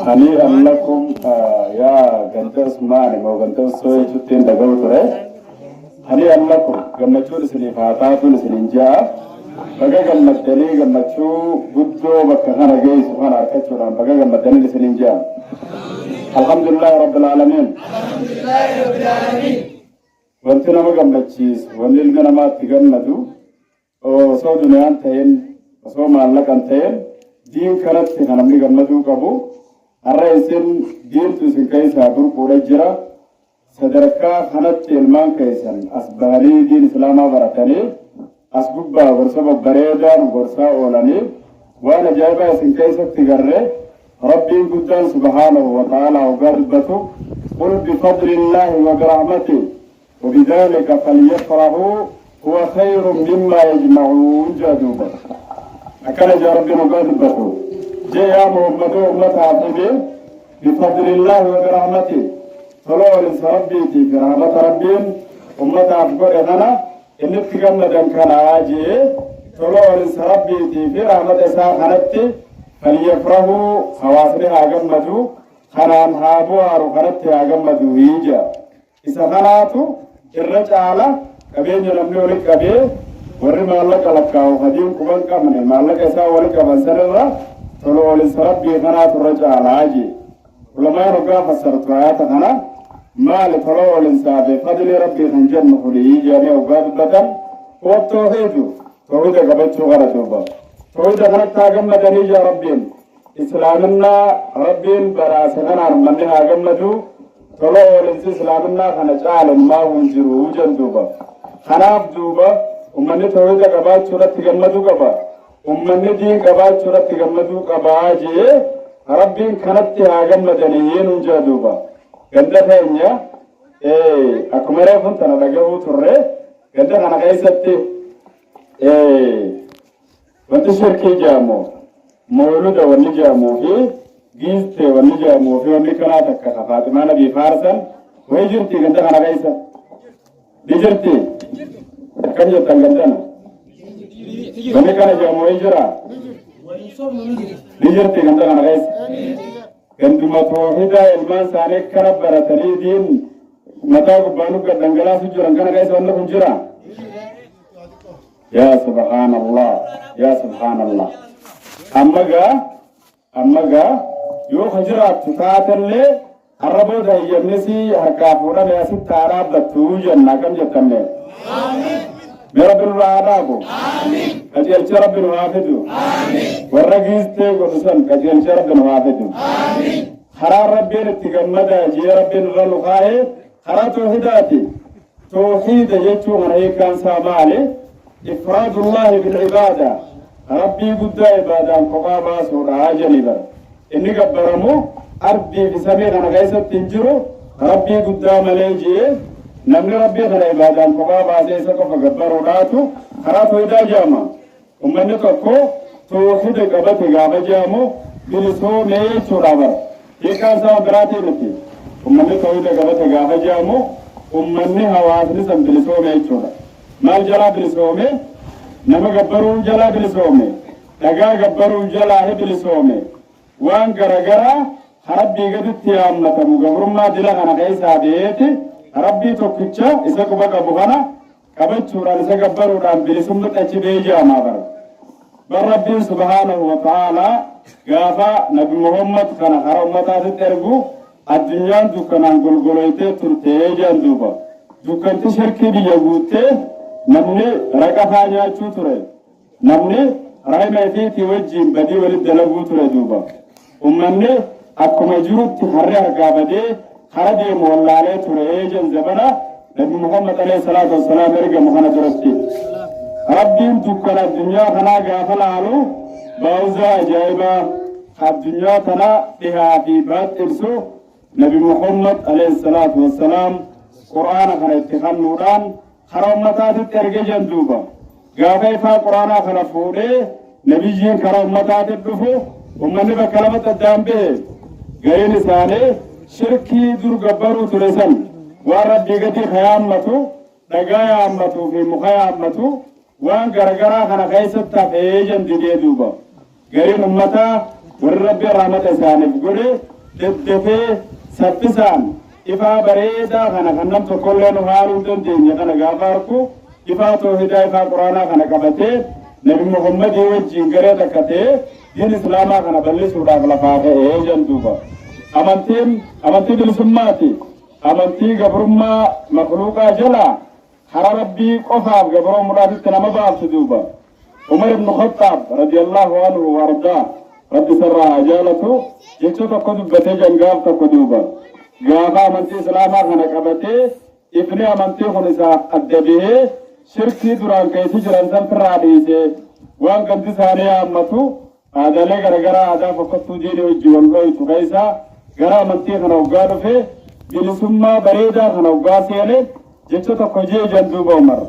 هنيئا لكم يا جنتس ماني مو جنتس سوي شتين دعوة ترى هنيئا لكم جمتشو لسليفاتاتو لسلينجا بقى جمتني جمتشو بدو بكهنا جاي سبحانه أكتشوران بقى جمتني لسلينجا الحمد لله رب العالمين وانتنا ما جمتشيس ونلقنا ما تجمدو أو صو دنيا تين صو مالك أنتين دين كانت تهنمني جمدو كابو الرئيسين دين تسين كيسا دور كورجرا صدركا خنت علمان كيسان أسباري دين إسلاما براتني أسبوبا ورسا بريدان ورسا أولاني وانا جايبا سين كيسا تجرّه ربي قدان سبحانه وتعالى وقربته قل بفضل الله وبرحمته وبذلك فليفرحوا هو خير مما يجمعون جادوبا أكل جا ربنا قربته جاء يا محمد أمة عبده بفضل الله وبرحمته صلوا لسربيتي برحمة ربين أمة عبده إذنا إن تقمنا كان عاجي صلوا لسربيتي برحمة ساخنتي فليفرحوا خواسرها أقمدوا خنان هابوا رخنتي أقمدوا هيجا إذا خناتوا الرجال كبين يلمني ولك كبين ورما الله كلكاو خديم كمان كمن ما الله كيسا ولك بنسرنا صلوا لسربي خنات الرجال عاجي ولما رجع فسرت آيات خنا ما لصلوا للإنسان بفضل ربي خنجن خليه جميع وقاد بدن والتوحيد توحيد قبل شغل توبة توحيد خنا تاجم مدني يا ربين إسلامنا ربين براسنا منها جمدو صلوا للإنسان إسلامنا خنا جعل ما ونجرو جندوبة خنا بدوبة ومن توحيد قبل شغل تجمدو قبل ومن دين قبل شغل تجمدو قبل ربين كانت هاجم مدنيين وجادوبا قد فهمنا أكمل فنتنا لقوا ترى قد أنا قيستي وانتشركي جامو مولود ونجامو في جيست ونجامو في ونكنا تكخفات ما نبي فارسا ويجرتي قد أنا قيست بيجرتي كم يتنقلنا ونكنا جامو يجرا بيجرتي قد أنا قيست عندما توحيدا إلمان سانك كرب برتلي دين متى قبانو كدنجلا سجران كنا كيس ولا كنجرا يا سبحان الله يا سبحان الله أمّا يو خجرات تاتلّي الربو ده يبنسي هركافورا بياسي تاراب لتوجن ناكم جتنّي رب العالمين كجيل رب الوافد والرجيز تيغوسن كجيل رب الوافد حرار ربنا تجمدا جي رب الرلخاء حرار توحيداتي توحيد يجو من كان سامالي إفراد الله بالعبادة ربي قد عبادة فقاما سورة جنبا إني قبرمو أربي في سبيغنا غيثة تنجرو ربي قد مليجي نمني ربي خلا عبادة فقاما سيسا فقبرو راتو حرار توحيدا جاما ومن تقو توحيد قبط قابا جامو بلسو ميشو رابر يكان سوا براتي نتي ومن توحيد قبط قابا جامو ومن هواس نسم بلسو ميشو مال جلا بلسو مي نما قبرو جلا بلسو مي لقا قبرو جلا بلسو مي وان غرغرا ربي قد تيامنا مغبرما دلغنا قيسا بيتي ربي توكچا اسكو بقى بوغنا كبچورا لسقبرو دان بلسم تچي بيجا ما بر ربي سبحانه وتعالى غافا نبي محمد كان حرمتا ترغو الدنيا دكان غلغلويته ترتي جندوبا دكان تشركي بيغوته نمني رقفا نياچو تره نمني رايمتي توجين بدي ولد دلغو تره دوبا امني اكما جروت حرر غابدي خرجي مولاله تره جنزبنا نبي محمد عليه الصلاه والسلام رجع مخنا درستي ربين دكان الدنيا خنا غافلالو باوزا جايبا الدنيا تنا بها في بات ارسو نبي محمد عليه الصلاة والسلام قرآن خنا اتخان نوران خرامتات ترجع جندوبا غافي فا قرآن خنا فوري نبي جين خرامتات الدفو ومن بكلمة الدامبه غير لسانه شركي در غبرو ترسل ورب يغتي خيامتو دغايا امتو في مخيامتو وان غرغرا خنا كيست تفيجن دي دوبا غير امتا والرب رحمت سانف غوري dedefee saffisaan ifaa bareedaa kana kan nam tokkollee nu haaluu dandeenye kana gaafa arku ifaa toohidaa ifaa quraanaa kana qabatee nabi Muhammadii wajjiin garee takka ta'ee diin islaamaa kana bal'isuudhaaf lafaa ka'ee jenduuba. Amantii bilisummaati. Amantii gabrummaa makluuqaa jalaa hara rabbii qofaaf gabroomuudhaatitti nama baaftu duuba. Umar ibn Khattab radiyallahu anhu wardaa rabbi sarraa jaalatu jecha tokko dubbatee jangaaf tokko duuba. Gaafa amantii islaamaa kana qabatee ifni amantii kun isaaf adda bahee shirkii duraan keessa jiran san firraa dhiisee waan ganti isaanii haammatu aadaalee garaagaraa aadaa fokkattuu diinii wajji wal dho'itu keessaa gara amantii kana hoggaa dhufee bilisummaa bareedaa kana hoggaa seenee jecha tokko jee janduuba Umar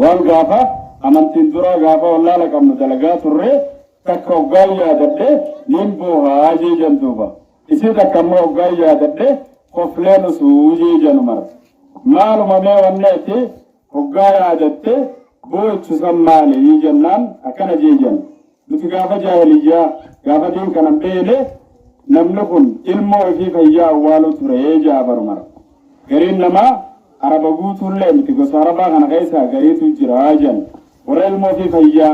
waan gaafa amantiin duraa gaafa wallaala qabnu dalagaa turre takka hoggaa yaadadhe niin boohaa jee janduuba isii takka ammoo hoggaa yaadadhe kofleen usuu jee jan Umar maaluma mee wanneeti hoggaa yaadatte boochu sammaanii jennaan akkana jee jan nuti gaafa jaahiliyyaa gaafa diin kana beene namni kun ilmoo ofii fayyaa awwaaluu ture jaabar Umar gariin namaa araba guutuullee miti gosa arabaa kana keessaa gariitu jira jan warra ilmoo ofii fayyaa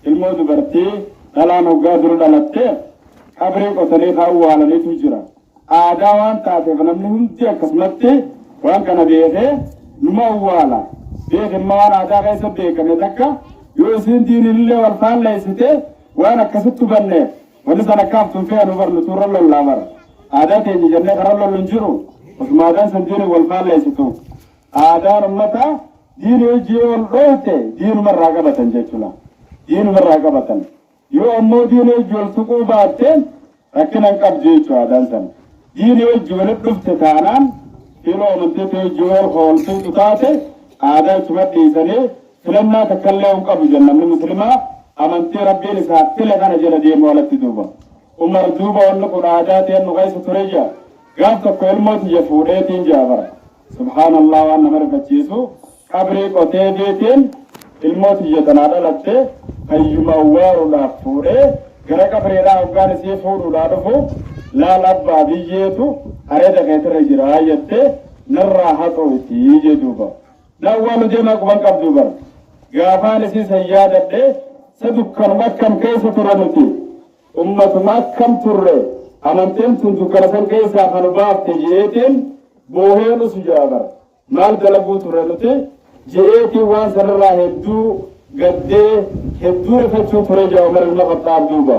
ilmoo dubartii dhalaan hoggaa dura dhalattee qabrii qotanii awwaalaniitu jira aadaa waan taateef namni hundi akkasumatti waan kana beekee numa awwaala beekimma waan aadaa keessa beekame takka yoo isiin diinillee wal faalleessite waan akkasitti hubanneef wanti sana kaaftuun fe'anu barnu turra lollaa bara aadaa keenya jennee karaa lollu hin jiru osuma aadaan san diinii wal faalleessitu aadaan ummataa diinii hojii wal dhoofte diinumarraa qabatan jechuudha diinumarraa qabatan yoo ammoo diinii hojii wal tuquu baatteen rakkina hin qabdu jechuudha aadaan san diinii hojii walitti dhufte taanaan filoo amantii hojii wal hooltuu taate aadaa ittuma dhiisanii filannaa takkallee hin qabu jennamni muslimaa amantii rabbiin isaa file kana jala deemu walatti duuba Umar duuba wanni kun aadaa ta'een nu keessa ture jaa gaaf tokko ilmooti je fuudheetiin jaabara subhaanallah waan nama rifachiisu qabrii qotee beetiin ilmooti je tanaa dhalatte hayyuma awwaaruudhaaf fuudhee gara qabriidhaa hoggaan isii fuudhuudhaa dhufu laal abbaa biyyeetu areeda keetirra jira jettee narraa haxoo itti jee duuba daawwaalu deemaa quban qabduu bara gaafaan isii sayyaadadhee sadukkanuma akkam keessa turanuti ummatuma akkam turre amantiin tun dukkana san keessaa kan baafte je'eetiin booheen usu jaabar maal dalaguu turre nuti je'eetiin waan sanarraa hedduu gaddee hedduu rifachuu ture jaa Umar ilma Khattaab duuba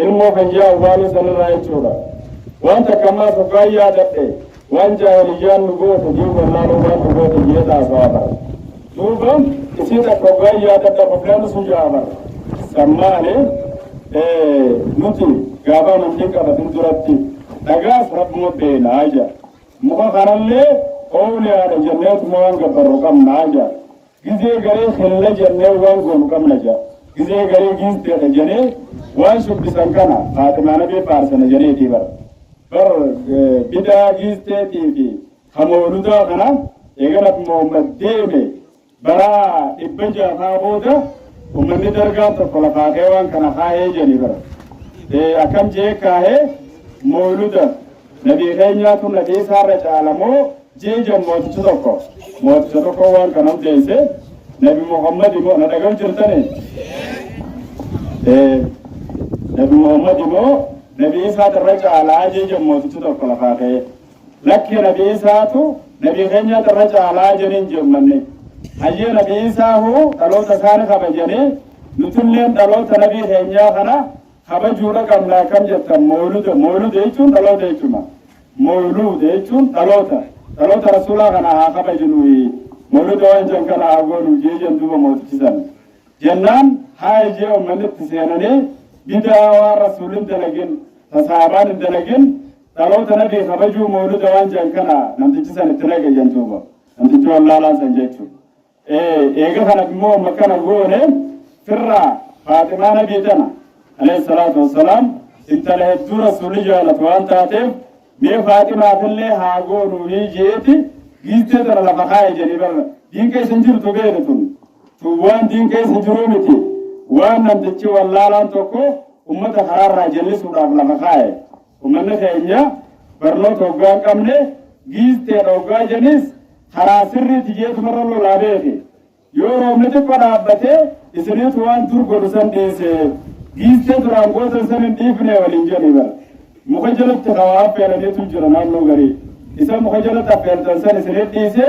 ilmoo fayyaa awwaaluu sanarraa jechuudha waan takka ammaa soggaa yaadadhe waan jaahiliyyaan nu goote jee wallaaluu waan nu goote jee taasawaa bara duuba isii takka hoggaa yaadadha qofleen sun jaabar sammaani nuti gaafa amantii qabatin duratti dhagaas rabbuma beenaa jaa muka kanallee oowliyaadha jenneetuma waan gabbarru qabnaa jaa gizee garee hella jennee waan goonu qabna jaa gizee garee giisteedha jenee waan shubbisan kana Faatimaa Nabii faarsana jeneetii bar bidaa giisteetii fi hamooludaa kana eegalaf Muhammad deeme bara dhibba jaafaa booda ummanni dargaan tokko lafaa kee waan kana kaahee jeni bara akkam jee kaahee mooluda nabii keenyaatu nabii isaarra caalamoo jee jan mooticha tokko waan kana hundeesse nabi Muhammad immoo na dhagam jirtani nabi Muhammad immoo nabii isaatirra caalaa jee jan mooticha tokko lafaa kee lakki nabii isaatu nabii keenyaatirra caalaa jeniin jemmanne hayyee nabii isaahu dhaloota isaanii kabajanii nutilleen dhaloota nabii keenyaa kana kabajuudha qabnaa kam jettan mooluda jechuun dhaloota jechuudha mooluda jechuun dhaloota rasuulaa kana haa kabajnuyi mooluda waan jan kana haa goonu jee jan duuba mootichisan jennaan haa ijee ummanitti seenanii bidaa waan rasuulin dalagin tasaabaan hin dalagin dhaloota nabii kabajuu mooluda waan jan kana namtichisan itti naqe jan duuba namtichi wallaalaan san jechuudha eega kana immoo makkana goone firraa Faatimaa Nabii tana alayhi salaatu wassalaam intala hedduu rasuulli jaalatu waan taateef mee Faatimaafillee haa goonu jeeti giistee tana lafa kaa'e jedhii barra diin keessa hin jirtu beene tun waan diin keessa jiru miti waan namtichi wallaalaan tokko ummata karaarraa jallisuudhaaf lafa kaa'e uummanni keenya barnoota hoggaa qabne giistee hoggaa janis karaa sirriitti jeetumarra lolaa beeke yoo roobni xiqqoo dhaabbatee isiniitu waan dur godhu san dhiise giistee duraan gootan san hin dhiifne waliin jedhi bara muka jalatti hawaa affeelaniitu jira naannoo garii isa muka jalatti affeeltan san isinii dhiise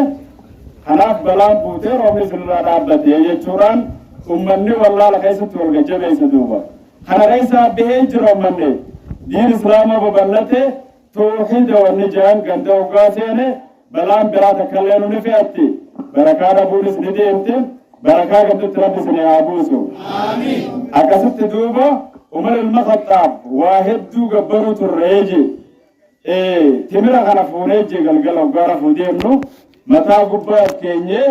kanaaf balaan buutee roobni isinirraa dhaabbatee jechuudhaan ummanni wallaala keessatti wal gajjabeessa duuba kana keessaa bahee jira ummanni diin islaamaa babal'ate tawhiida wanni jaan ganda hoggaa seene balaan biraa takkallee nu ni fe'atti barakaa dhabuunis ni deemte barakaa gandatti rabbi isin haa buusu akkasitti duuba umar ilma khaxaab waa hedduu gabbaruu turreeje timira kana fuuneeje galgala hoggaa rafuu deemnu mataa gubbaa keenye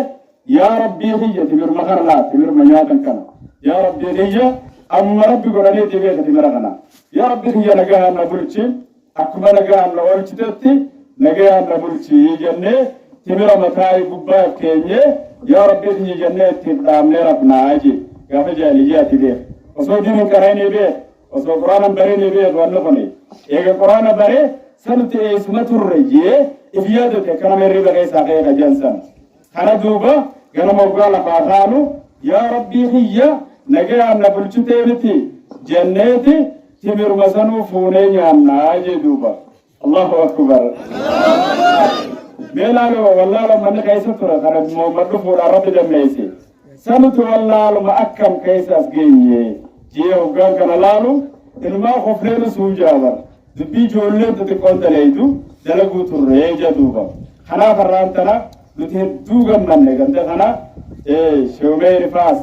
yaa rabbii hiyya timir makarlaa timir manyaatan kana yaa rabbii hiyya amma rabbi godhanii dibeeta timira kana yaa rabbii hiyya nagahaan na bulchi akkuma nagahaan na oolchitetti nagahaan na bulchi jennee timira mataa gubbaa keenye yaa rabbii hiyya jennee ittiin dhaabnee rafnaa je gaafa jaaliyyaati beek osoo diinin qareenii beek osoo quraana bareenii beek wanni kuni eega quraana baree santi eesuma turre jee if yaadate kana merri bageessaa qeeqa jansan kana duuba ganama hoggaa lafaa kaanu yaa rabbii hiyya nagahaan na bulchitee miti jenneeti timiruma sanuu fuunee nyaannaa jee duuba allahu akbar meelaalo wallaalo manni keessa ture kana moommadhu fuudhaan rabbi dammeeyse sanutu wallaaluma akkam keessa as geenye jee hoggaan kana laalu ilmaa kofleenu suujaabar dubbii ijoolleen xixiqqoon daleeydu dalaguu turree jaduuba kanaaf har'aan tana nuti hedduu gammanne ganda kana shoobee rifaas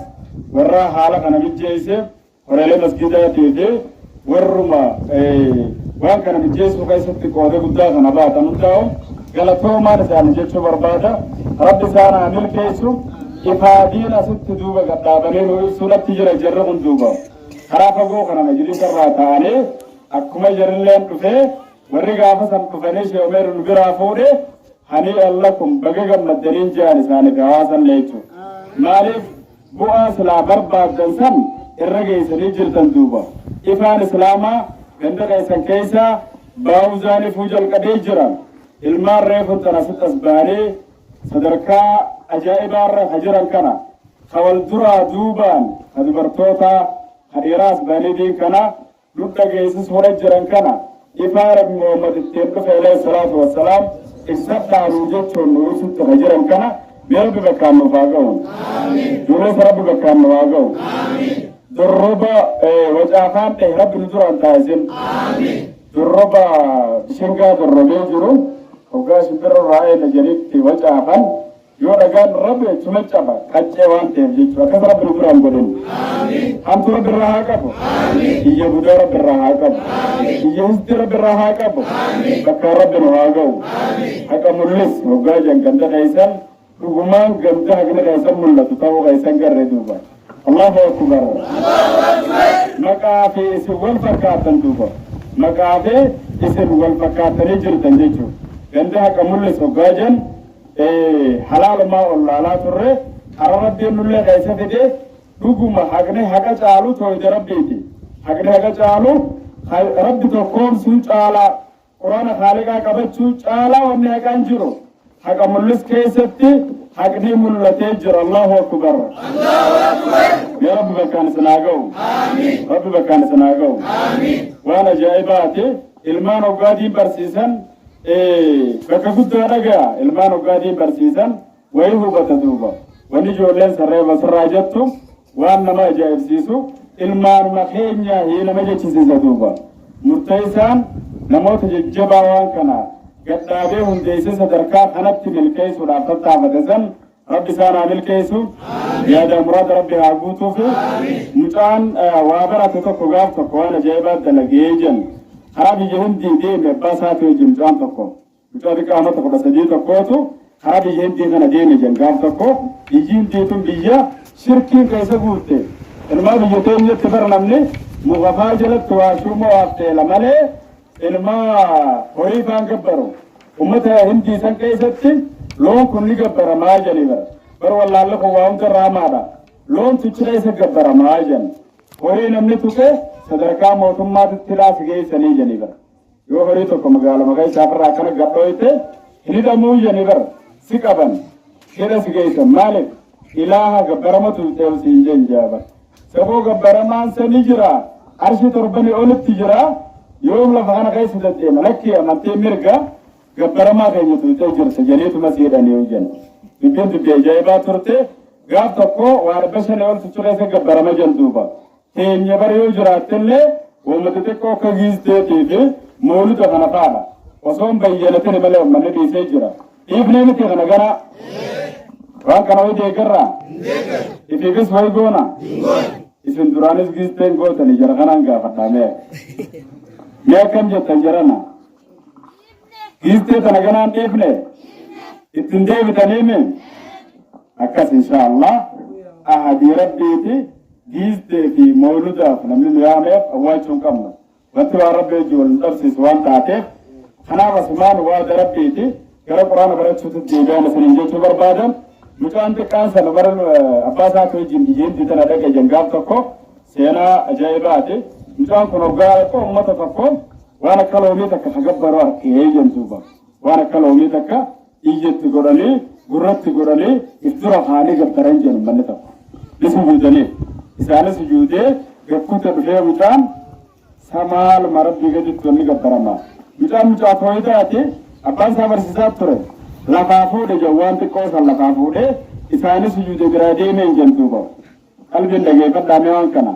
warra haala kana mijjeesse horeelee masgiidaatii fi warruma waan kana mijjeessuu keessatti qooda guddaa kana baatan hundaa'u galatoomaan isaanii jechuu barbaada rabbi isaan haa milkeessu ifaadiin asitti duuba gadhaabanii nu ibsuudhatti jira jarri hunduuba karaa fagoo kana majlisa irraa ta'anii akkuma jarilleen dhufee warri gaafa san dhufanii sheemeeru nu biraa fuudhe hani allakum baga gammaddaniin jaan isaaniif hawaasan leechu maaliif bu'aa silaa barbaaddan san irra geessanii jirtan duuba ifaan islaamaa ganda keessan keessaa baawuzaaniifuu jalqabee jiran ilmaan reefun tan asitti as baanee sadarkaa ajaa'ibaarra ka jiran kana ka wal duraa duubaan ka dubartootaa ka dhiiraas baanii diin kana ludha geessis hore jiran kana ifaa rabbi muhammad ittiin dhufe alayhi salaatu wassalaam ibsadhaanuu jechuun nu ibsutti ka jiran kana mee rabbi bakkaan nuuf haa ga'u dureessa rabbi bakkaan nu haa ga'u durruba wacaafaan dhahe rabbi nu duraan taasisin durruba shingaa durrobee jiru hoggaa shimbirra raa'ee na jedhitti wacaafan yoo dhagaan rabbi cuma caba qaccee waan ta'eef jechuudha akkas rabbi nu duraan godhin hamtu rabbi irraa haa qabu iyya budaa rabbi irraa haa qabu iyya hisdi rabbi irraa haa qabu bakkaan rabbi nu haa ga'u haqa mul'is hoggaa jan ganda keessan dhugumaan ganda haqni keessan mul'atu ta'uu keessan garree duuba allahu akbar maqaa fi isin wal fakkaatan duuba maqaa fi isin wal fakkaatanii jirtan jechuudha ganda haqa mul'is hoggaa jan halaalumaa ollaalaa turre hara rabbiin nullee keessa fide dhuguma haqni haqa caalu tooyde rabbiiti haqni haqa caalu rabbi tokkoomsuu caalaa quraana haaliqaa qabachuu caalaa wanni haqaan jiru haqa mul'is keessatti haqni mul'atee jira allahu akbar yaa rabbi bakkaan isin haa ga'u rabbi bakkaan isin haa ga'u waan ajaa'ibaati ilmaan hoggaadiin barsiisan bakka guddaa dhagaa ilmaan hoggaadiin barsiisan wayii hubata duuba wanni ijoolleen sarree basirraa jettu waan nama ajaa'ibsiisu ilmaanuma keenya nama jechisiisa duuba murteessaan namoota jajjabaa waan kana gadhaabee hundeessee sadarkaa kanatti milkeessuudhaaf tattaafate san rabbi isaan haa milkeessu yaada muraada rabbi haa guutuuf mucaan waa barate tokko gaaf tokko waan ajaa'ibaa dalagee jen karaa biyya hindii deeme abbaa isaati wajjin mucaan tokko mucaa xiqqaamata 13 tokkootu karaa biyya hindii kana deeme jen gaaf tokko biyyi hindiitun biyya shirkiin keessa guutte ilmaa biyya teenyatti bara namni mugafaa jalatti waa shuuma waaf teela malee ilmaa horii faan gabbaru ummata hindii san keessatti loon kun ni gabbaramaa jeni bara wallaalle kun waa hunda raamaadha loon tuchira isa gabbaramaa jen horii namni tuqe sadarkaa mootummaatitti laasi geessanii jeni bara yoo horii tokko magaala magaa isaafirraa akkana gadhooyte hidhamuu jeni bar si qaban hidha si geessan maaliif ilaaha gabbaramatu teelsi hin jenjaaba saboo gabbaramaan sani jira arshi torbani olitti jira yoom lafa kana keessa deddeema lakkii amantee mirga gabbaramaa keenya tuutee jirta jeniituma siidhanii hojjan dubbiin dubbii ajaa'ibaa turte gaaf tokko waan bashane ol tuchureessa gabbarama jenduuba teenya bari yoo jiraattillee uummata xiqqoo akka giisteetii fi mooluta kana faadha osoo hin bayyanatin malee uummanni dhiisee jira dhiifnee miti kana gara waan kana way deeggarraa ifiifis way goona isin duraanis giisteen gootanii jara kanaan gaafadhaa mee akkam jettan jarana giistee tana ganaan dhiifne ittiin deebitaniimi akkas inshaallah ahadii rabbiiti giistee fi mooludaaf namni nu yaameef awwaalchuu hin qabnu wanti waan rabbi wajji wal dhabsiisu waan taateef kanaaf asumaan waada rabbiiti gara quraana barachuutti deebi'an isiniin jechuu barbaadan mucaan xiqqaan sana bara abbaa isaati wajjin hiyyeentii tana dhaqe jengaaf tokko seenaa ajaa'ibaati mucaan kun hoggaa tokko uummata tokko waan akka loomii takka sagabbaroo harkee jentuuba waan akka loomii takka ijjetti godhanii gurratti godhanii iftira haanii gabbaran jennu manni tokko ni sujuudanii isaanis sujuudee gakkuuta dhufee mucaan samaal marabbii gaditti wanni gabbarama mucaa tooyitaati abbaan isaa barsiisaa ture lafaa fuudhe jawwaan xiqqoo san lafaa fuudhe isaanis sujuude biraa deemeen jentuuba qalbiin dhageeffadhaame waan kana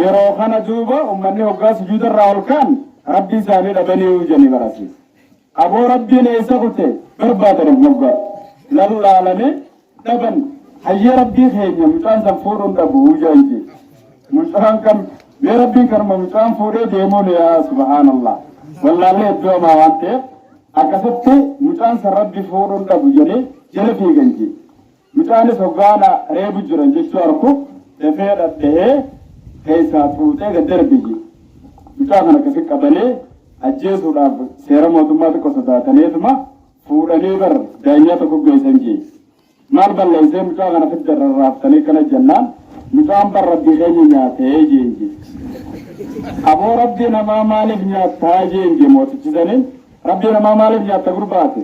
yeroo kana duuba ummanni hoggaa sujuudarraa ol kaan rabbii isaanii dhabanii jeni barasiis aboo rabbiin eessa kute barbaadaniif moggaa lallaalanii dhaban hayyee rabbii keenya mucaan san fuudhuun dhabuu jenji mucaan kan mee rabbiin kanuma mucaan fuudhee deemuun yaa subhaanallah wallaallee iddoo hamaa waan ta'eef akkasitti mucaan san rabbi fuudhuun dhabu jedhee jala fiiganji mucaanis hoggaana reebu jiran jechuu arku dafee dhadhahee keessaa fuutee gaddarbiyyi mucaa kana akkasi qabalee ajjeesuudhaaf seera mootummaa xiqqoo sodaataneetuma fuudhanii bar daanyaa tokko geessan jee maal balleessee mucaa kana fidda rarraaftanii kana jennaan mucaan bar rabbii keenya nyaatee jeenje aboo rabbii namaa maaliif nyaattaa jeenje mootichisaniin rabbii namaa maaliif nyaatta gurbaate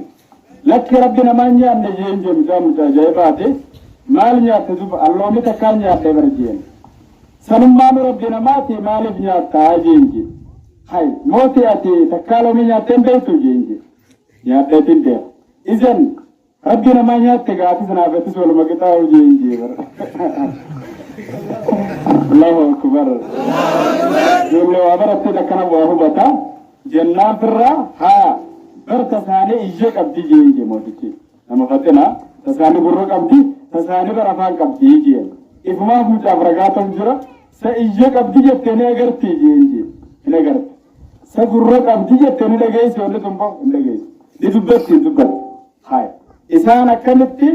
lakki rabbii namaa nyaanne jeenje mucaa ajaa'ibaate maal nyaatte duba alloomi takkaa nyaatte bar jeen sanummaan rabbii namaati maaliif nyaattaa jeenje hay mooti ati takkaa loomii nyaatteen beektu jeenje nyaatteetiin deema izan rabbii namaa nyaatte gaati sanaafettis waluma qixaa'u jeenje bar Allahu akbar jolle waa baratti akkana waa hubata jennaan firraa haa bar tasaanii ijje qabdi jeenje mootichi nama fatina tasaanii gurra qabdi tasaanii bar afaan qabdi jeen ifumaaf mucaaf ragaatan jira sa ijje qabdi jettee ni agarti jeenje hin agarti sa gurra qabdi jettee ni dhageessi wanni tumbo hin dhageessi ni dubbatti hin dubbatti haa isaan akkamitti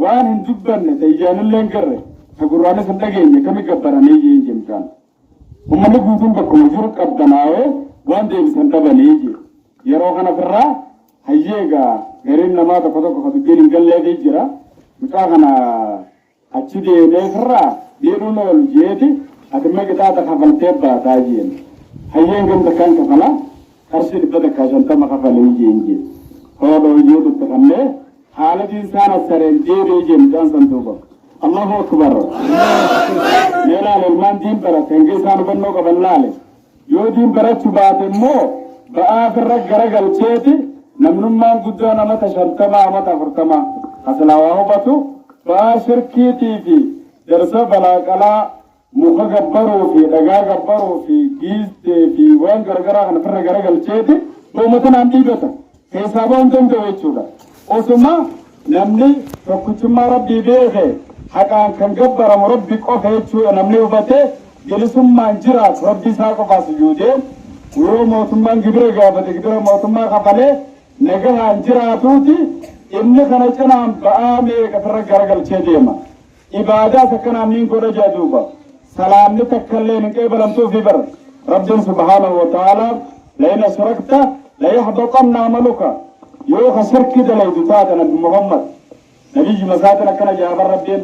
waan hin dubbanne ta'ijjaanillee hin garre ka gurraanis hin dhageenye kami gabbaranii jeenje mucaan ummanni guutuun bakkuma jiru qabbanaa'ee waan deebisan dhabanii jee yeroo kana firraa hayyeegaa gariin namaa tokko tokko ka dubbiin hin galleefii jira mucaa kana achi deemee firraa dhiidhuun ol jeeti atimma qixaaxa kafaltee baataa jeen hayyeen gamta kan kafala qarshii 150 kafalee jeenje hoodhoo jee duttafannee haalatiin isaan asareen deebee jee mucaan san duuba Allahu akbar meelaale ilmaan diin barate hanga isaan hubannoo qaban laale yoo diin barachuu baate immoo ba'aa firra garagalcheeti namnummaan guddoo namata 50 amata 40 aslaa waa hubatu ba'aa shirkiitii fi darsa balaaqalaa muka gabbaruu fi dhagaa gabbaruu fi giistee fi waan garagaraa kana firra garagalcheeti uumatanaan dhiibata keessaa ba'uun danda'u jechuudha osuma namni tokkichummaa rabbii beekee haqaan kan gabbaramu rabbi qofa jechuudha namni hubate bilisummaan jiraatu rabbi isaa qofaa sujuudee yeroo mootummaan gibira gaafate gibira mootummaa kafalee nagahaan jiraatuuti inni kana cinaan ba'aa meeqa firra garagalchee deema ibaadaa akkanaan niin godha jaaduuba salaamni takkallee hin qeebalamtuufi bar rabbiin subhaanahu wa ta'aalaa lain ashrakta layahbatanna amaluka yoo ka shirki dalaydu taate nabi muhammad nabiyyi masaatin akkana jaabar rabbiin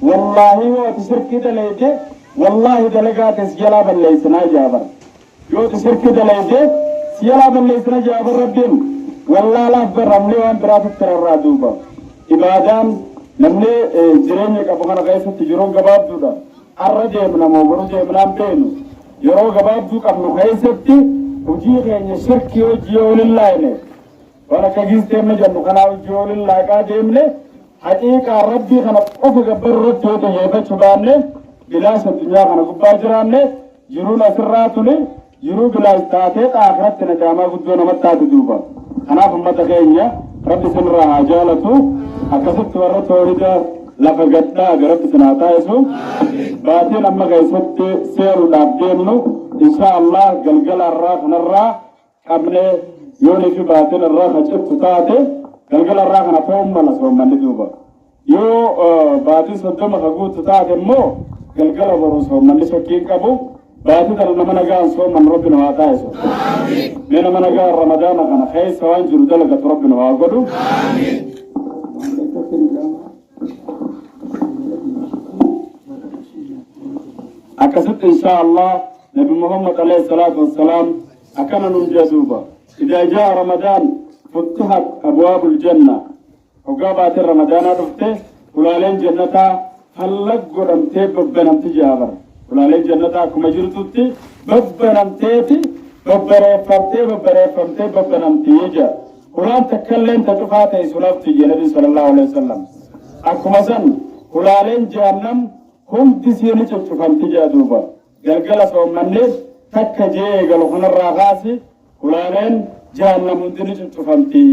wallaahi yoo ati shirki dalayde wallaahi dalagaates jalaa balleeysinaa jaabar yoo ati shirki dalayde سيلا بالليسنا جاب ربهم والله لا برملي وان برات الترى دوبا إبادان نملي جريني كابونا غيث تجرون قباب دودا الرجع من موبرو جاي من بينو يرو قباب دو كابنو غيثتي وجي غيني شركي وجيو لله نه وانا كجيز تيمنا جنو كنا وجيو لله قادم له حقيقة ربي خنا قف قبر رد يوتي يبت شبان له بلاش الدنيا خنا قبار جران له جرون أسراتو له جرو بلاش تاتيك آخرت نجاما قدونا متات دوبا خنا فمتا غينيا ربي سنرا عجالتو أكسبت ورطو هيدا لفقدنا ربي سنعطا يسو باتين أما غيثت سيرو لابدينو إن شاء الله قلقل الراخ نرا قبل يوني في باتين الراخ جبت تاتي قلقل الراخ نفهم ملا سوى من دوبا يو باتين صدوم خقوت تاتي مو قلقل برو سوى من سوكين كابو باتين دلنا منقان سوى من ربنا وعطايسو من منقان رمضان خنا خيس سوان جردلقة ربنا وعقدو أكسبت إن شاء الله نبي محمد عليه الصلاة والسلام أكمل الجذوبة إذا جاء رمضان فتحت أبواب الجنة وقابات رمضان رفته ولالين جنة فلق قرمتي ببنمتي جابر ولالين جنة كما جرتوتي ببنمتي ببريفمتي ببنمتي يجا ولان تكلم تتفاتي سلفتي النبي صلى الله عليه وسلم أكما سن ولالين جهنم هم تسيني تشوفهم تجادوبا قال سومني تكجي قالوا خنا الراغاسي ولالين جهنم مدني تشوفهم تي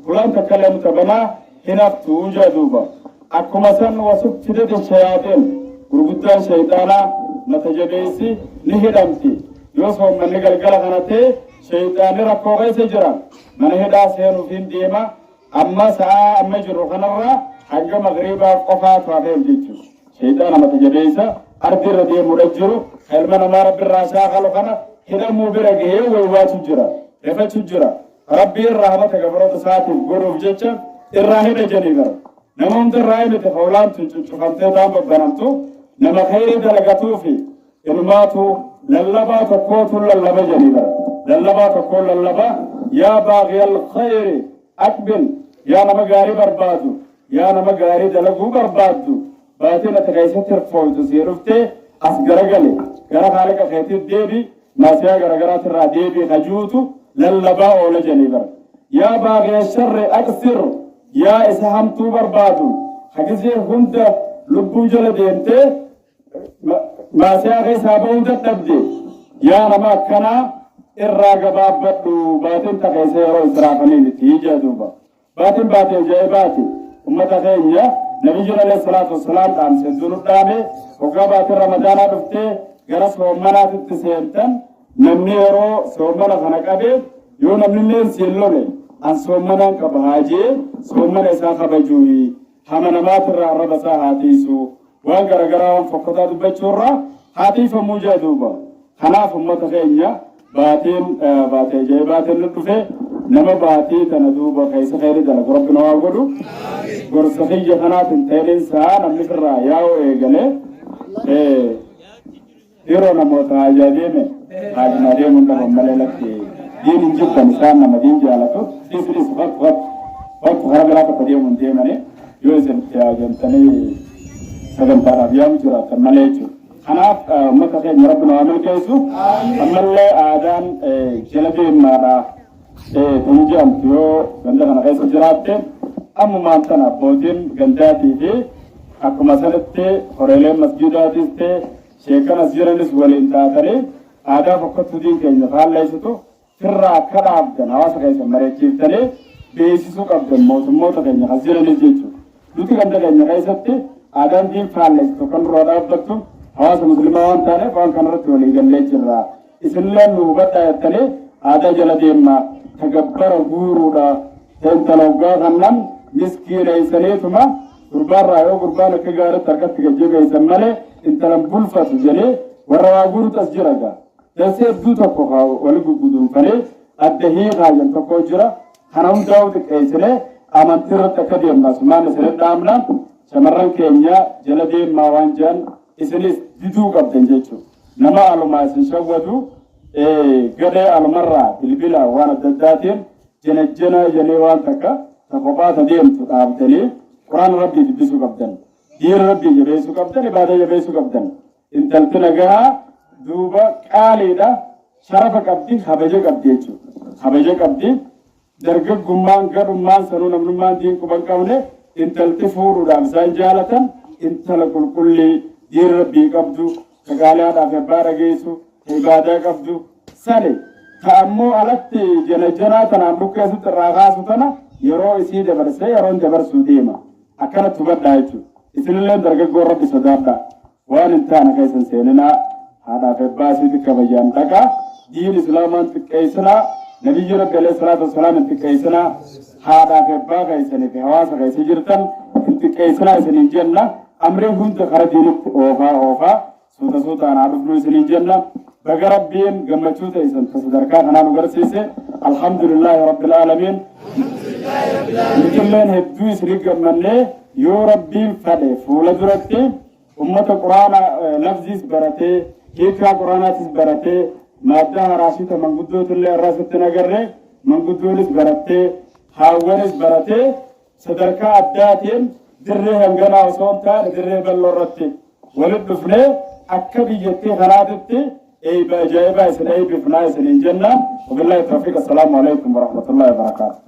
ولان تكلم تبنا هنا توجادوبا أكما سن وسب تدد الشياطين ورغدان شيطانا نتجبيسي نهدمتي يوسف من قال خنا تي شيطان ركوغي سجرا من هدا سيرو فين ديما أما ساعة أما جرو خنا الرا حق مغربا قفات وعفين جيتشو شيطان متجبيسا أرض ردي مرجرو علمنا ما رب الراسا خلقنا هنا مبرقه ويواتو جرا رفتو جرا ربي الرحمة قبرات ساتي قروف جيتشا الراهنة جنيبر نمون در راهنة تفولان تشوفانتي دام ببنامتو نما خيري دلقاتو في إنماتو للبا تقوتو للبا جنيبر للبا تقول للبا يا باغي الخير أقبل يا نما غاري بربادو يا نما غاري دلقو بربادو باتنا تغيث ترفوز تسيرفته أسقرقلي غرا خالق خيتي ديبي ناسيا غرقرات الرا ديبي خجوتو للبا أولا جنيبر يا باغي الشر أكسر يا إسهامتو بربادو خجزي هند لبو جل دينته ناسيا غيث هابودا تبدي يا نما كنا الراقباب بدو باتن تغيث يرو إسرافنين تيجا دوبا باتن جايباتي أمتا خينيا نبي جل عليه الصلاة والسلام قام سيدون الدامي وقابات رمضان رفته غرس ومنا تتسيمتن نمني يرو سومنا خنقابي يو نمني سيلوني أن سومنا كبهاجي سومنا إسا خبجوي حمنمات الربسا هاتيسو وان غرغران فقطات بچورا هاتيف موجادوبا خناف أمتا خينيا باتين جايباتين لطفه نما باتي تندوبا كيس خير دلق ربنا وعقدو ورسخية خنات انتالين ساعة نملك الرأياو ايقالي هيرو نموتا عجابيمي حاج مريم انتهم مليلك دين انجبتا نسان نما دين جالتو تفريس وقت غرقلاك قديم انتيماني يوزن تياجنتني سجن تارابيام جراتا مليجو خناف امتا خير ربنا وعمل كيسو امالي آدان جلبي مارا تنجام تيو بندقنا خيسو جراتين أما ما أنتنا بودين غنداتي في أكما سنتي خريلة مسجداتي في شيكنا سجرانيس ولين تاتري هذا فقط تدين كي نفعل ليستو فرا كدا عبدن هواس كيسا مريكيف تري بيسيسو عبدن موت كي نخزيرانيس جيتو لوتي غندا كي نخيستي آدان دين فعل ليستو كن رودا عبدتو هواس مسلمان تاني فان كان رتو ليغن ليجرا إسلام نوبتا يتري هذا جلدين ما تقبر غورودا تنتلوغا غنم مسكين إنسانيتما قربان رايو قربان كجارة تركت كجيبه يسمله انت لم بلفت جلي والرواقور تسجرها تسير دوتا كوها ولقو بدون فلي الدهيقا ينتقو جرا خنام داودك ايسله آمان ترت كديم ناسمان سرد دامنا شمران كينيا جلدين ماوانجان إسنس ديدو قبضن جيشو نما علو ما سنشوودو قدي المرة بالبلا وانا دداتين جنجنا جنيوان تكا تقوبات ديم تقابتني قرآن ربي جبسو قبدن دير ربي جبسو قبدن عبادة جبسو قبدن انت التنقها دوبا قالي دا شرف قبدي حبجة قبدي حبجة قبدي درجة قمان قرمان سنون أمرمان دين كبان كونه انت التفور ودامسان جالة انت لكل كل دير ربي قبدو كقالي هذا في بارجيسو عبادة قبدو سالي تأمو علت جنجنا تنامك يسوت الرغاس تنا يرو يسيد برسي يرون جبرسو ديما أكنت تبدأ يجو إذن الله درجة قرب بصداقة وان انتانا كيسن سيننا هذا في باسي تكبجان تكا دين إسلامان تكيسنا نبي رب عليه الصلاة والسلام تكيسنا هذا في باقة يسني في حواسة كيسي جرتن تكيسنا يسنين جنة أمرهم تخرجين أوفا سوتا أنا عبد يسنين جنة بقربين قمتشوتا يسن تصدركان أنا نقرسيسي الحمد لله رب العالمين لكلين هدو يسرق قمني يو ربين فدي فولد رتي أمة القرآن لفظيس برتي هيكا قرآناتيس برتي مادة راشيتا من قدوة اللي الراسة نقرر من قدوة برتي هاوانس برتي صدركا أداتين دري هنگنا وصونتا دري بلو رتي ولد بفني أكبي جتي خنادتي أي بأجائبا يسن أي بفناء يسن الجنة وبالله التوفيق. السلام عليكم ورحمة الله وبركاته.